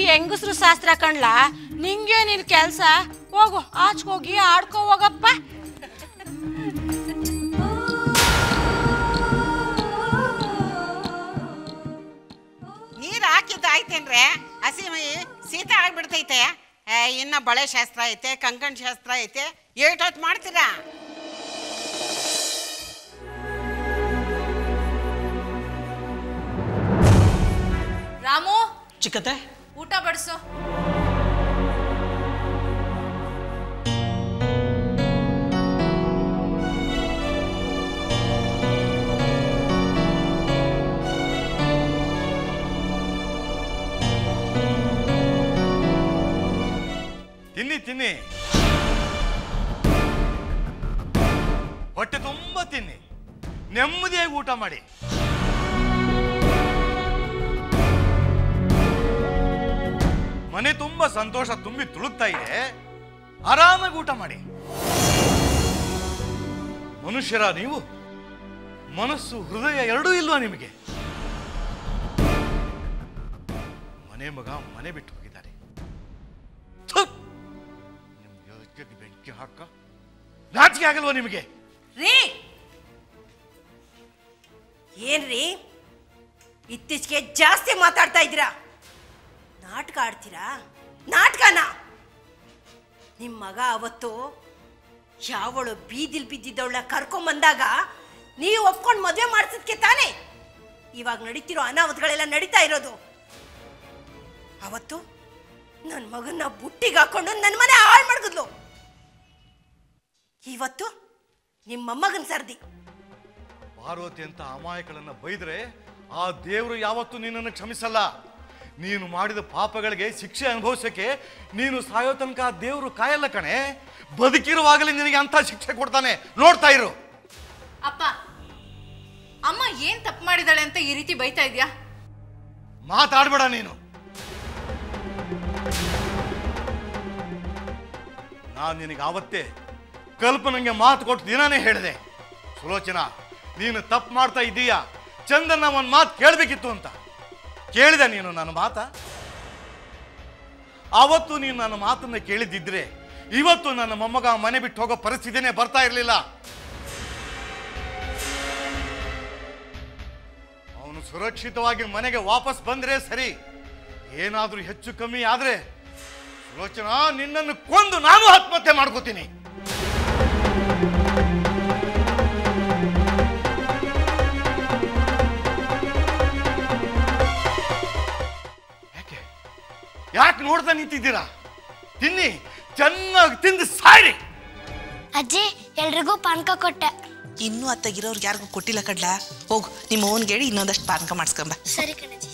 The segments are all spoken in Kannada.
ಹೆಂಗಸ್ರು ಶಾಸ್ತ್ರ ಕಣ್ಲಾ ನಿಂಗೆ ನಿನ್ ಕೆಲ್ಸ ಹೋಗು ಆಚ್ಕೋಗಿ ಆಡ್ಕೋ ಹೋಗಪ್ಪ ನೀರ್ ಹಾಕಿದ್ದಾಯ್ತೇನ್ರೆ ಹಸಿಮೈ ಶೀತ ಆಗ್ಬಿಡ್ತೈತೆ ಇನ್ನ ಬಳೆ ಶಾಸ್ತ್ರ ಐತೆ ಕಂಕಣ ಶಾಸ್ತ್ರ ಐತೆ ಏಟೊತ್ತು ಮಾಡ್ತೀರಾ ರಾಮು ಚಿಕ್ಕತ್ತೆ ಊಟ ಬಡಿಸು ತಿನ್ನಿ ತಿನ್ನಿ ಹೊಟ್ಟೆ ತುಂಬಾ ತಿನ್ನಿ ನೆಮ್ಮದಿಯಾಗಿ ಊಟ ಮಾಡಿ ಮನೆ ತುಂಬಾ ಸಂತೋಷ ತುಂಬಿ ತುಳುಕ್ತಾ ಇದೆ ಆರಾಮಾಗಿ ಊಟ ಮಾಡಿ ಮನುಷ್ಯರ ನೀವು ಮನಸ್ಸು ಹೃದಯ ಎರಡೂ ಇಲ್ವಾ ನಿಮಗೆ ಮನೆ ಮಗ ಮನೆ ಬಿಟ್ಟು ಹೋಗಿದ್ದಾರೆ ಬೆಂಕಿ ಹಾಕ ನಾಚಿಕೆ ಆಗಲ್ವಾ ನಿಮಗೆ ರೀ ಏನ್ರಿ ಇತ್ತೀಚೆಗೆ ಜಾಸ್ತಿ ಮಾತಾಡ್ತಾ ಇದ್ದೀರಾ ನಾಟಕ ಆಡ್ತೀರಾ ನಾಟಕನ ನಿಮ್ಮ ಮಗ ಅವತ್ತು ಯಾವಳು ಬೀದಿಲ್ ಬಿದ್ದಿದ್ದವಳ ಕರ್ಕೊಂಬಂದಾಗ ನೀವು ಒಪ್ಕೊಂಡು ಮದುವೆ ಮಾಡಿಸಿದ್ಕೆ ತಾನೇ ಇವಾಗ ನಡೀತಿರೋ ಅನಾಹುತಗಳೆಲ್ಲ ನಡೀತಾ ಇರೋದು ಅವತ್ತು ನನ್ನ ಮಗನ್ನ ಬುಟ್ಟಿಗೆ ಹಾಕೊಂಡು ನನ್ನ ಮನೆ ಹಾಳು ಮಾಡಿದ್ಲು ಇವತ್ತು ನಿಮ್ಮ ಮೊಮ್ಮಗನ ಸರ್ದಿ ಪಾರ್ವತಿ ಅಂತ ಅಮಾಯಕಳನ್ನ ಬೈದ್ರೆ ಆ ದೇವರು ಯಾವತ್ತೂ ನಿನ್ನನ್ನು ಕ್ಷಮಿಸಲ್ಲ ನೀನು ಮಾಡಿದ ಪಾಪಗಳಿಗೆ ಶಿಕ್ಷೆ ಅನುಭವಿಸಕ್ಕೆ ನೀನು ಸಾಯೋ ತನಕ ಆ ದೇವರು ಕಾಯಲ್ಲ ಕಣೆ ಬದುಕಿರುವಾಗಲೇ ನಿನಗೆ ಅಂತ ಶಿಕ್ಷೆ ಕೊಡ್ತಾನೆ ನೋಡ್ತಾ ಇರು ಅಪ್ಪ ಅಮ್ಮ ಏನ್ ತಪ್ಪು ಮಾಡಿದಾಳೆ ಅಂತ ಈ ರೀತಿ ಬೈತಾ ಇದ್ಯಾ ಮಾತಾಡ್ಬೇಡ ನೀನು ನಾನು ನಿನಗೆ ಆವತ್ತೇ ಕಲ್ಪನೆಗೆ ಮಾತು ಕೊಟ್ಟು ದಿನಾನೇ ಹೇಳಿದೆ ಸುಲೋಚನಾ ನೀನು ತಪ್ಪು ಮಾಡ್ತಾ ಇದ್ದೀಯಾ ಚಂದನ್ನ ಒಂದು ಮಾತು ಕೇಳಬೇಕಿತ್ತು ಅಂತ ಕೇಳಿದೆ ನೀನು ನನ್ನ ಮಾತ ಆವತ್ತು ನೀನು ನನ್ನ ಮಾತನ್ನ ಕೇಳಿದ್ದಿದ್ರೆ ಇವತ್ತು ನನ್ನ ಮೊಮ್ಮಗ ಮನೆ ಬಿಟ್ಟು ಹೋಗೋ ಪರಿಸ್ಥಿತಿನೇ ಬರ್ತಾ ಇರಲಿಲ್ಲ ಅವನು ಸುರಕ್ಷಿತವಾಗಿ ಮನೆಗೆ ವಾಪಸ್ ಬಂದ್ರೆ ಸರಿ ಏನಾದ್ರೂ ಹೆಚ್ಚು ಕಮ್ಮಿ ಆದ್ರೆ ಸುಲೋಚನಾ ನಿನ್ನನ್ನು ಕೊಂದು ನಾನು ಆತ್ಮಹತ್ಯೆ ಮಾಡ್ಕೋತೀನಿ ಯಾಕೆ ನೋಡ್ತಾ ನಿಂತಿದ್ದೀರಾ ತಿನ್ನಿ ಚೆನ್ನಾಗಿ ತಿಂದು ಸಾಯ್ರಿ ಅಜ್ಜಿ ಎಲ್ರಿಗೂ ಪಾನಕ ಕೊಟ್ಟೆ ಇನ್ನೂ ಅತ್ತಾಗಿರೋರ್ಗೆ ಯಾರಿಗೂ ಕೊಟ್ಟಿಲ್ಲ ಕಡ್ಲ ಹೋಗು ನಿಮ್ಮ ಓನ್ಗೆ ಹೇಳಿ ಇನ್ನೊಂದಷ್ಟು ಪಾನಕ ಮಾಡಿಸ್ಕೊಂಬ ಸರಿ ಕಣಜ್ಜಿ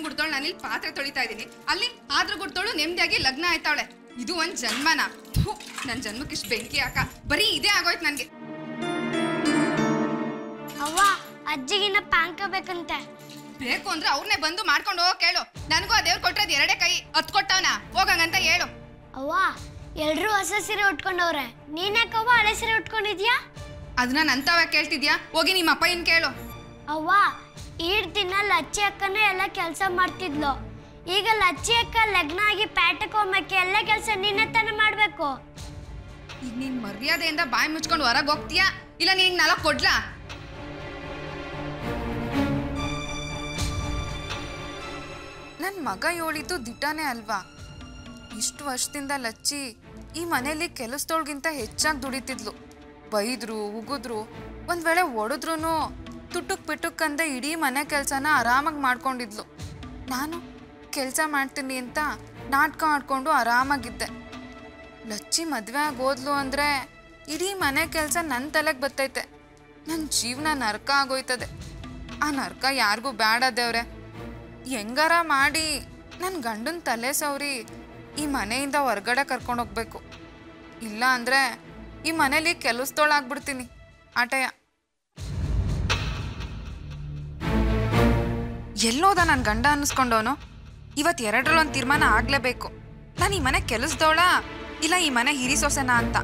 ಗುಡ್ತೋಳು ನಾನಿಲ್ಲಿ ಪಾತ್ರೆ ತೊಳಿತಾ ಇದ್ದೀನಿ ಅಲ್ಲಿ ಆದ್ರೂ ಗುಡ್ತೋಳು ನೆಮ್ಮದಿಯಾಗಿ ಲಗ್ನ ಆಯ್ತಾವಳೆ ಇದು ಒಂದ್ ಜನ್ಮನ ನನ್ ಜನ್ಮಕ್ಕೆ ಇಷ್ಟು ಬೆಂಕಿ ಹಾಕ ಬರೀ ಇದೇ ಆಗೋಯ್ತು ನನ್ಗೆ ಅವ್ವ ಅಜ್ಜಿಗಿನ್ನ ಪಾನಕ ಬೇಕಂತೆ ಬೇಕು ಅಂದ್ರೆ ಅವ್ರನ್ನೇ ಬಂದು ಮಾಡ್ಕೊಂಡು ಹೋಗೋ ಕೇಳು ನನಗೂ ಆ ದೇವ್ರು ಕೊಟ್ಟಿರೋದು ಎರಡೇ ಕೈ ಹತ್ ಕೊಟ್ಟವನ ಹೋಗಂಗಂತ ಹೇಳು ಅವ್ವ ಎಲ್ರೂ ಹೊಸ ಸೀರೆ ಉಟ್ಕೊಂಡವ್ರೆ ನೀನ್ಯಾಕವ್ವ ಹಳೆ ಸೀರೆ ಉಟ್ಕೊಂಡಿದ್ಯಾ ಅದನ್ನ ನಂತವ ಕೇಳ್ತಿದ್ಯಾ ಹೋಗಿ ನಿಮ್ಮ ಅಪ್ಪ ಏನ್ ಕೇಳು ಅವ್ವ ಈಡ್ ದಿನ ಲಚ್ಚಿ ಅಕ್ಕನೇ ಎಲ್ಲ ಕೆಲಸ ಮಾಡ್ತಿದ್ಲು ಈಗ ಲಚ್ಚಿ ಅಕ್ಕ ಲಗ್ನ ಆಗಿ ಪ್ಯಾಟಕ್ ಹೋಗಕ್ಕೆ ಎಲ್ಲ ಕೆಲಸ ನಿನ್ನೆ ತಾನೇ ಮಾಡ್ಬೇಕು ಈಗ ನೀನ್ ಮರ್ಯಾದೆಯಿಂದ ಬಾಯಿ ಮುಚ್ಕೊಂಡು ಹೊರಗೆ ಹೋಗ್ತೀಯಾ ಇಲ್ಲ ನೀನ್ ನಾಲ್ಕು ಕೊಡ್ಲಾ ನನ್ ಮಗ ಹೇಳಿದ್ದು ದಿಟ್ಟಾನೇ ಅಲ್ವಾ ಇಷ್ಟು ವರ್ಷದಿಂದ ಲಚ್ಚಿ ಈ ಮನೇಲಿ ಕೆಲಸದೊಳಗಿಂತ ಹೆಚ್ಚಾಗಿ ದುಡಿತಿದ್ಲು ಬೈದ್ರು ಉಗಿದ್ರು ಒಂದ್ ವೇಳೆ ಒಡೆದ್ರು ತುಟ್ಟುಕ್ ಪಿಟ್ಟುಕ್ಕಂದೆ ಇಡೀ ಮನೆ ಕೆಲಸನ ಆರಾಮಾಗಿ ಮಾಡ್ಕೊಂಡಿದ್ಲು ನಾನು ಕೆಲಸ ಮಾಡ್ತೀನಿ ಅಂತ ನಾಟಕ ಆಡ್ಕೊಂಡು ಆರಾಮಾಗಿದ್ದೆ ಲಚ್ಚಿ ಮದುವೆ ಆಗೋದ್ಲು ಅಂದರೆ ಇಡೀ ಮನೆ ಕೆಲಸ ನನ್ನ ತಲೆಗೆ ಬರ್ತೈತೆ ನನ್ನ ಜೀವನ ನರಕ ಆಗೋಯ್ತದೆ ಆ ನರಕ ಯಾರಿಗೂ ಬೇಡ ದೇವ್ರೆ ಹೆಂಗಾರ ಮಾಡಿ ನನ್ನ ಗಂಡನ ತಲೆ ಸವರಿ ಈ ಮನೆಯಿಂದ ಹೊರಗಡೆ ಕರ್ಕೊಂಡು ಹೋಗ್ಬೇಕು ಇಲ್ಲ ಅಂದರೆ ಈ ಮನೇಲಿ ಕೆಲಸದೊಳಾಗ್ಬಿಡ್ತೀನಿ ಆಟಯ ಎಲ್ಲೋದ ನನ್ನ ಗಂಡ ಅನ್ನಿಸ್ಕೊಂಡವನು ಇವತ್ತು ಎರಡರಲ್ಲೊಂದು ತೀರ್ಮಾನ ಆಗಲೇಬೇಕು ನಾನು ಈ ಮನೆ ಕೆಲಸದವಳ ಇಲ್ಲ ಈ ಮನೆ ಹಿರಿ ಸೊಸೆನಾ ಅಂತ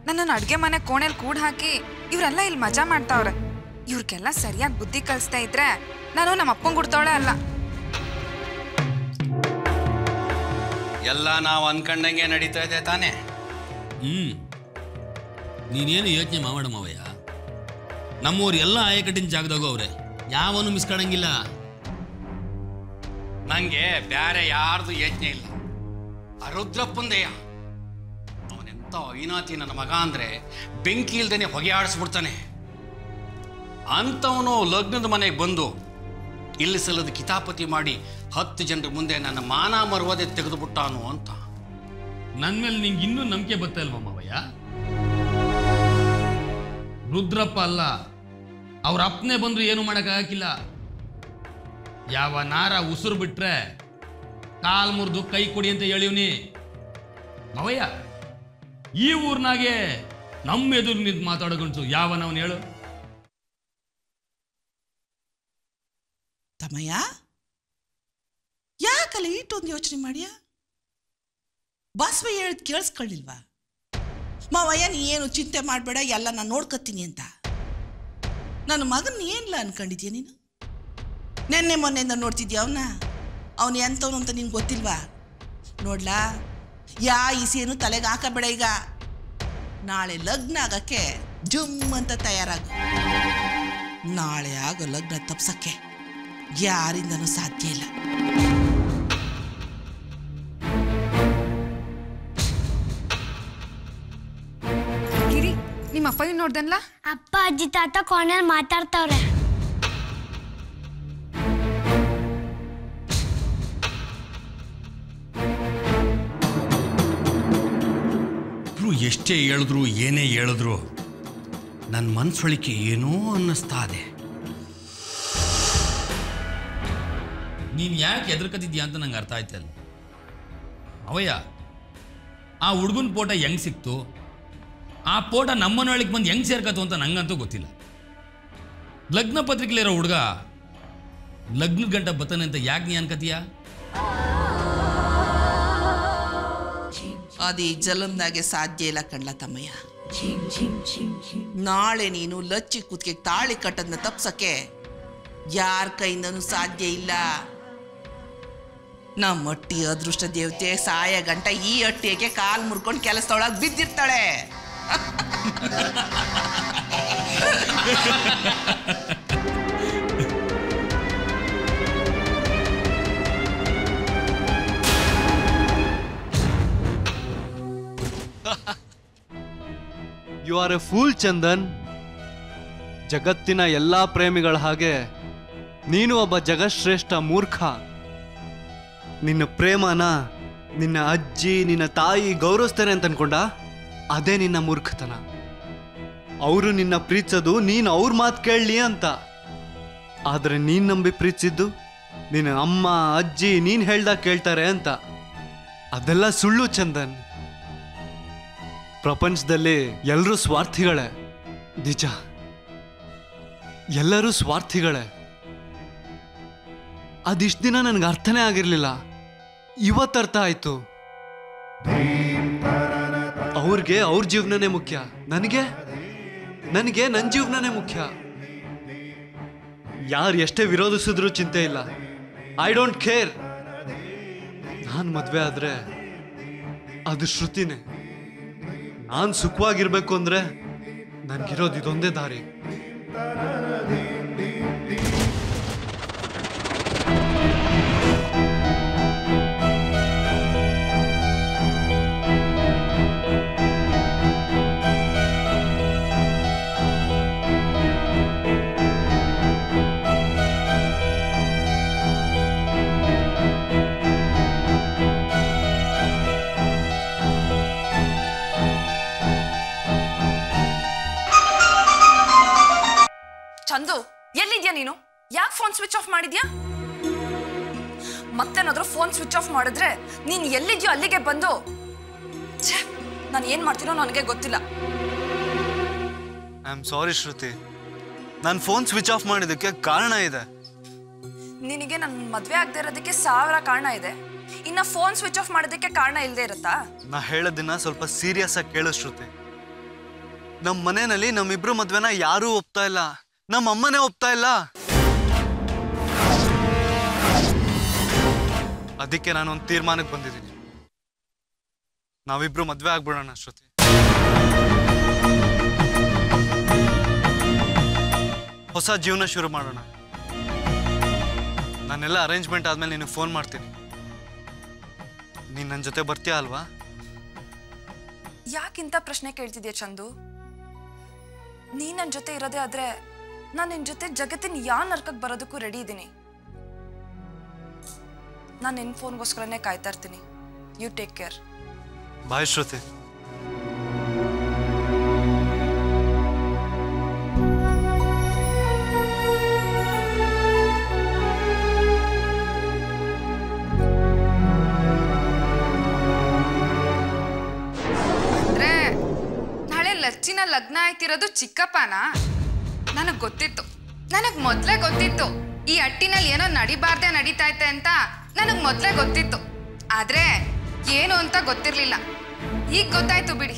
ನನ್ನನ್ನು ಅಡುಗೆ ಮನೆ ಕೋಣೆಲಿ ಕೂಡ್ ಹಾಕಿ ಇವರೆಲ್ಲ ಇಲ್ಲಿ ಮಜಾ ಮಾಡ್ತಾವ್ರೆ. ಇವ್ರಿಗೆಲ್ಲ ಸರಿಯಾಗಿ ಬುದ್ಧಿ ಕಲಿಸ್ತಾ ಇದ್ರೆ ನಾನು ನಮ್ಮ ಅಪ್ಪಂಗೆ ಕೊಡ್ತಾವಳೆ ಅಲ್ಲ. ಎಲ್ಲ ನಾವು ಅನ್ಕೊಂಡಂಗೆ ನಡೀತಾ ಇದೆ ತಾನೇ? ನೀನೇನು ಯೋಚನೆ ಮಾಡ ಮಾವಯ್ಯ. ನಮ್ಮವ್ರು ಎಲ್ಲ ಆಯಕಟ್ಟಿನ ಜಾಗದಾಗ ಅವ್ರೆ, ಯಾವನು ಮಿಸ್ಕೊಳಂಗಿಲ್ಲ. ನಂಗೆ ಬ್ಯಾರೆ ಯಾರ್ದು ಯೋಚನೆ ಇಲ್ಲ. ರುದ್ರಪ್ಪಂದಯ್ಯ ಅವನೆಂತ ಐನಾತಿ ನನ್ನ ಮಗ ಅಂದ್ರೆ ಬೆಂಕಿ ಇಲ್ದೇನೆ ಹೊಗೆ ಆಡಿಸ್ಬಿಡ್ತಾನೆ. ಅಂಥವನು ಲಗ್ನದ ಮನೆಗೆ ಬಂದು ಇಲ್ಲಿ ಸಲ್ಲದ ಕಿತಾಪತಿ ಮಾಡಿ 10 ಜನರ ಮುಂದೆ ನನ್ನ ಮಾನ ಮರ್ವದೆ ತೆಗೆದುಬಿಟ್ಟಾನು ಅಂತ. ನನ್ನ ಮೇಲೆ ನಿಂಗೆ ಇನ್ನೂ ನಂಬಿಕೆ ಬರ್ತಾ ಇಲ್ವಾ ಮಾವಯ್ಯ? ರುದ್ರಪ್ಪ ಅಲ್ಲ, ಅವ್ರ ಅಪ್ಪನೇ ಬಂದ್ರು ಏನು ಮಾಡೋಕ್ಕಾಗಿಲ್ಲ. ಯಾವ ನಾರ ಉಸಿರು ಬಿಟ್ರೆ ಕಾಲ್ ಮುರಿದು ಕೈ ಕೊಡಿ ಅಂತ ಹೇಳಿವ್ನಿ. ಮಾವಯ್ಯ, ಈ ಊರ್ನಾಗೆ ನಮ್ಮ ಎದುರು ನಿಂತು ಮಾತಾಡೋಗಣ್ಸು ಯಾವನವನು ಹೇಳು? ತಮ್ಮಯ್ಯ, ಯಾಕಲ್ಲ ಇಟ್ಟೊಂದು ಯೋಚನೆ ಮಾಡಿಯ? ಬಾಸ್ವಯ್ಯ ಹೇಳಿದ್ ಕೇಳಿಸ್ಕೊಳ್ಳಿಲ್ವಾ? ಮಾವಯ್ಯ ನೀ ಏನು ಚಿಂತೆ ಮಾಡಬೇಡ, ಎಲ್ಲ ನಾನು ನೋಡ್ಕೊತೀನಿ ಅಂತ. ನನ್ನ ಮಗನ ಏನಿಲ್ಲ ಅನ್ಕೊಂಡಿದ್ಯಾ ನೀನು? ನೆನ್ನೆ ಮೊನ್ನೆಯಿಂದ ನೋಡ್ತಿದ್ಯಾ ಅವನು ಎಂಥವನು ಅಂತ ನಿನ್ಗೆ ಗೊತ್ತಿಲ್ವಾ? ನೋಡ್ಲಾ, ಈಸೇನು ತಲೆಗೆ ಹಾಕಬೇಡ. ಈಗ ನಾಳೆ ಲಗ್ನ ಆಗಕ್ಕೆ ಜುಮ್ ಅಂತ ತಯಾರಾಗು. ನಾಳೆ ಆಗೋ ಲಗ್ನ ತಪ್ಸಕ್ಕೆ ಯಾರಿಂದನೂ ಸಾಧ್ಯ ಇಲ್ಲ. ಗಿರಿ, ನಿಮ್ಮ ಅಪ್ಪ ನೋಡ್ದನ್ಲ? ಅಪ್ಪ ಅಜ್ಜಿ ತಾತ ಕೋಣೆಲ್ ಮಾತಾಡ್ತಾವ್ರೆ. ಎಷ್ಟೇ ಹೇಳಿದ್ರು ಏನೇ ಹೇಳಿದ್ರು ನನ್ನ ಮನ್ಸೊಳಿಕೆ ಏನೋ ಅನ್ನಿಸ್ತಾ ಇದೆ. ನೀನು ಯಾಕೆ ಹೆದರ್ಕತಿದ್ಯಾ ಅಂತ ನಂಗೆ ಅರ್ಥ ಆಯ್ತಲ್ಲ. ಅವಯ್ಯ, ಆ ಹುಡುಗನ ಫೋಟೋ ಹೆಂಗೆ ಸಿಕ್ತು, ಆ ಫೋಟೋ ನಮ್ಮನೊಳಗೆ ಬಂದು ಹೆಂಗೆ ಸೇರ್ಕತ್ತು ಅಂತ ನಂಗಂತೂ ಗೊತ್ತಿಲ್ಲ. ಲಗ್ನ ಪತ್ರಿಕೆಲಿರೋ ಹುಡುಗ ಲಗ್ನದ ಗಂಟ ಬತ್ತಾನೆ ಅಂತ ಯಾಕೆ ನೀ ಅನ್ಕತೀಯ? ಅದು ಈ ಜಲಮ್ನಾಗೆ ಸಾಧ್ಯ ಇಲ್ಲ ಕಣ್ಲ ತಮ್ಮಯ್ಯ. ನಾಳೆ ನೀನು ಲಚ್ಚಿ ಕುತ್ತಿಗೆ ತಾಳಿ ಕಟ್ಟದ್ನ ತಪ್ಸಕ್ಕೆ ಯಾರ ಕೈಯಿಂದನೂ ಸಾಧ್ಯ ಇಲ್ಲ. ನಮ್ಮ ಅಟ್ಟಿ ಅದೃಷ್ಟ ದೇವತೆ ಸಾಯ ಗಂಟ ಈ ಅಟ್ಟಿಗೆ ಕಾಲು ಮುರ್ಕೊಂಡು ಕೆಲಸದೊಳಗೆ ಬಿದ್ದಿರ್ತಾಳೆ. You are a fool Chandan. ಜಗತ್ತಿನ ಎಲ್ಲ ಪ್ರೇಮಿಗಳ ಹಾಗೆ ನೀನು ಒಬ್ಬ ಜಗಶ್ರೇಷ್ಠ ಮೂರ್ಖ. ನಿನ್ನ ಪ್ರೇಮನ ನಿನ್ನ ಅಜ್ಜಿ ನಿನ್ನ ತಾಯಿ ಗೌರವಿಸ್ತಾರೆ ಅಂತ ಅನ್ಕೊಂಡ? ಅದೇ ನಿನ್ನ ಮೂರ್ಖತನ. ಅವರು ನಿನ್ನ ಪ್ರೀತಿಸೋದು ನೀನು ಅವ್ರ ಮಾತು ಕೇಳಲಿ ಅಂತ. ಆದರೆ ನೀನು ನಂಬಿ ಪ್ರೀತಿಸಿದ್ದು ನಿನ್ನ ಅಮ್ಮ ಅಜ್ಜಿ ನೀನು ಹೇಳ್ದಾಗ ಕೇಳ್ತಾರೆ ಅಂತ. ಅದೆಲ್ಲ ಸುಳ್ಳು ಚಂದನ್. ಪ್ರಪಂಚದಲ್ಲಿ ಎಲ್ಲರೂ ಸ್ವಾರ್ಥಿಗಳೇ, ನಿಜ. ಎಲ್ಲರೂ ಸ್ವಾರ್ಥಿಗಳೇ. ಅದಿಷ್ಟು ದಿನ ನನಗೆ ಅರ್ಥನೇ ಆಗಿರಲಿಲ್ಲ, ಇವತ್ತರ್ಥ ಆಯ್ತು. ಅವ್ರಿಗೆ ಅವ್ರ ಜೀವನನೇ ಮುಖ್ಯ, ನನಗೆ ನನ್ನ ಜೀವನನೇ ಮುಖ್ಯ. ಯಾರು ಎಷ್ಟೇ ವಿರೋಧಿಸಿದ್ರೂ ಚಿಂತೆ ಇಲ್ಲ. I don't care. ನಾನು ಮದುವೆ ಆದ್ರೆ ಅದು ಶ್ರುತಿನೇ. ನಾನು ಸುಖವಾಗಿರ್ಬೇಕು ಅಂದ್ರೆ ನನ್ಗಿರೋದು ಇದೊಂದೇ ದಾರಿ. ಚಂದು, ಎಲ್ಲಿದ್ಯಾ ನೀನು? ಯಾಕೆ ಫೋನ್ ಸ್ವಿಚ್ ಆಫ್ ಮಾಡಿದ್ಯಾ? ಮತ್ತೇನಾದ್ರೂ ಫೋನ್ ಸ್ವಿಚ್ ಆಫ್ ಮಾಡಿದ್ರೆ ನೀನ್ ಎಲ್ಲಿದ್ಯೋ ಅಲ್ಲಿಗೆ ಬಂದು ನಾನು ಏನ್ ಮಾಡ್ತೀನೋ ನನಗೆ ಗೊತ್ತಿಲ್ಲ. ಐ ಆಮ್ ಸಾರಿ ಶ್ರುತಿ. ನಾನು ಫೋನ್ ಸ್ವಿಚ್ ಆಫ್ ಮಾಡಿದ್ದಕ್ಕೆ ಕಾರಣ ಇದೆ. ನಿನಗೆ ನನ್ನ ಮದ್ವೆ ಆಗದೆ ಇರೋದಕ್ಕೆ 1000 ಕಾರಣ ಇದೆ, ಇನ್ನ ಫೋನ್ ಸ್ವಿಚ್ ಆಫ್ ಮಾಡೋದಕ್ಕೆ ಕಾರಣ ಇಲ್ಲದೆ ಇರುತ್ತಾ? ನಾ ಹೇಳೋದನ್ನ ಸ್ವಲ್ಪ ಸೀರಿಯಸ್ ಆಗಿ ಕೇಳು ಶ್ರುತಿ. ನಮ್ಮ ಮನೆಯಲ್ಲಿ ನಮ್ಮಿಬ್ರು ಮದ್ವೆನ ಯಾರೂ ಒಪ್ತಾ ಇಲ್ಲ, ನಮ್ಮ ಅಮ್ಮನೇ ಒಪ್ತಾ ಇಲ್ಲ. ಅದಕ್ಕೆ ನಾನು ಒಂದು ತೀರ್ಮಾನಕ್ಕೆ ಬಂದಿದ್ದೀನಿ. ನಾವಿಬ್ರು ಮದ್ವೆ ಆಗ್ಬಿಡೋಣ ಶ್ರುತಿ. ಹೊಸ ಜೀವನ ಶುರು ಮಾಡೋಣ. ನಾನೆಲ್ಲ ಅರೇಂಜ್ಮೆಂಟ್ ಆದ್ಮೇಲೆ ನಿನಗೆ ಫೋನ್ ಮಾಡ್ತೀನಿ. ನೀನು ನನ್ನ ಜೊತೆ ಬರ್ತೀಯಾ ಅಲ್ವಾ? ಯಾಕಿಂತ ಪ್ರಶ್ನೆ ಕೇಳ್ತಿದ್ಯಾ ಚಂದು? ನೀ ನನ್ನ ಜೊತೆ ಇರೋದೇ ಆದ್ರೆ ನಾನು ನಿನ್ನ ಜೊತೆ ಜಗತ್ತಿನ ಯಾವ ನರ್ಕಕ್ಕೆ ಬರೋದಕ್ಕೂ ರೆಡಿ ಇದ್ದೀನಿ. ನಾನು ನಿನ್ನ ಫೋನ್ಗೋಸ್ಕರನೇ ಕಾಯ್ತಾ ಇರ್ತೀನಿ. You take care. Bye Shruti. ಲಚ್ಚಿನ ಲಗ್ನ ಆಯ್ತಿರೋದು ಚಿಕ್ಕಪ್ಪನ? ನನಗ್ ಗೊತ್ತಿತ್ತು, ನನಗ್ ಮೊದ್ಲೇ ಗೊತ್ತಿತ್ತು. ಈ ಅಟ್ಟಿನಲ್ಲಿ ಏನೋ ನಡಿಬಾರ್ದೆ ನಡೀತಾ ಐತೆ ಅಂತ ನನಗ್ ಮೊದ್ಲೇ ಗೊತ್ತಿತ್ತು. ಆದ್ರೆ ಏನು ಅಂತ ಗೊತ್ತಿರ್ಲಿಲ್ಲ. ಈಗ ಗೊತ್ತಾಯ್ತು ಬಿಡಿ.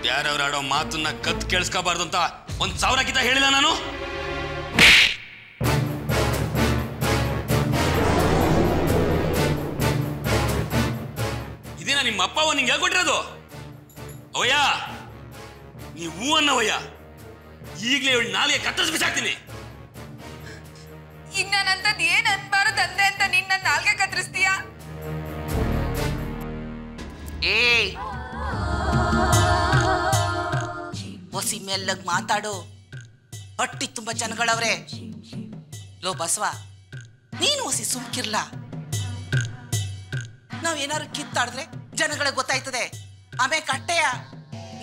ಯಾರವ್ರು ಆಡೋ ಮಾತನ್ನ ಕತ್ ಕೇಳಿಸ್ಕೋಬಾರ್ದು ಅಂತ 1,000 ಕಿತ ಹೇಳಿಲ್ಲ ನಾನು. ಇದೇನ ನಿಮ್ಮ ಅಪ್ಪ ನಿಂಗೆ ಹೇಳ್ಕೊಟ್ಟಿರೋದು? ಅವಯ್ಯ, ನೀ ಹೂ ಅನ್ನವಯ್ಯ. ಈಗಲೇ ಇವಳು ನಾಲಿಗೆ ಕತ್ತರಿಸಿ ಬಿಸಾಕ್ತೀನಿ. ಈಗ ನಾನಂತದ್ ಏನ್ ಅನ್ಬಾರದು ಅಂದೆ ಅಂತ ನೀನ್ ನನ್ನ ನಾಲ್ಗೆ ಕತ್ತರಿಸ್ತೀಯ? ಹೊಸಿ ಮೆಲ್ಲಗ್ ಮಾತಾಡು. ಹೊಟ್ಟಿ ತುಂಬಾ ಜನಗಳವ್ರೆ. ಲೋ ಬಸವ, ನೀನು ಹೊಸಿ ಸುಮ್ಕಿರ್ಲ. ನಾವೇನಾದ್ರು ಕಿತ್ತಾಡಿದ್ರೆ ಜನಗಳಿಗೆ ಗೊತ್ತಾಯ್ತದೆ. ಆಮೇಲೆ ಕಟ್ಟೆಯ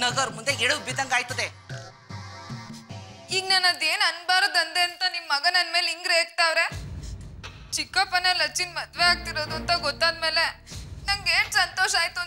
ನಗರ್ ಮುಂದೆ ಎಡವು ಬಿದ್ದಂಗ ಆಯ್ತದೆ. ಈಗ ನಾನು ಅದೇನ್ ಅನ್ಬಾರದು ಅಂದೆ ಅಂತ ನಿಮ್ ಮಗ ನನ್ ಮೇಲೆ ಹಿಂಗ್ ರೇಗ್ತಾವ್ರೆ. ಚಿಕ್ಕಪ್ಪನ ಲಚ್ಚಿನ ಮದ್ವೆ ಆಗ್ತಿರೋದು ಅಂತ ಗೊತ್ತಾದ್ಮೇಲೆ ನಂಗೆ ಏನ್ ಸಂತೋಷ ಆಯ್ತು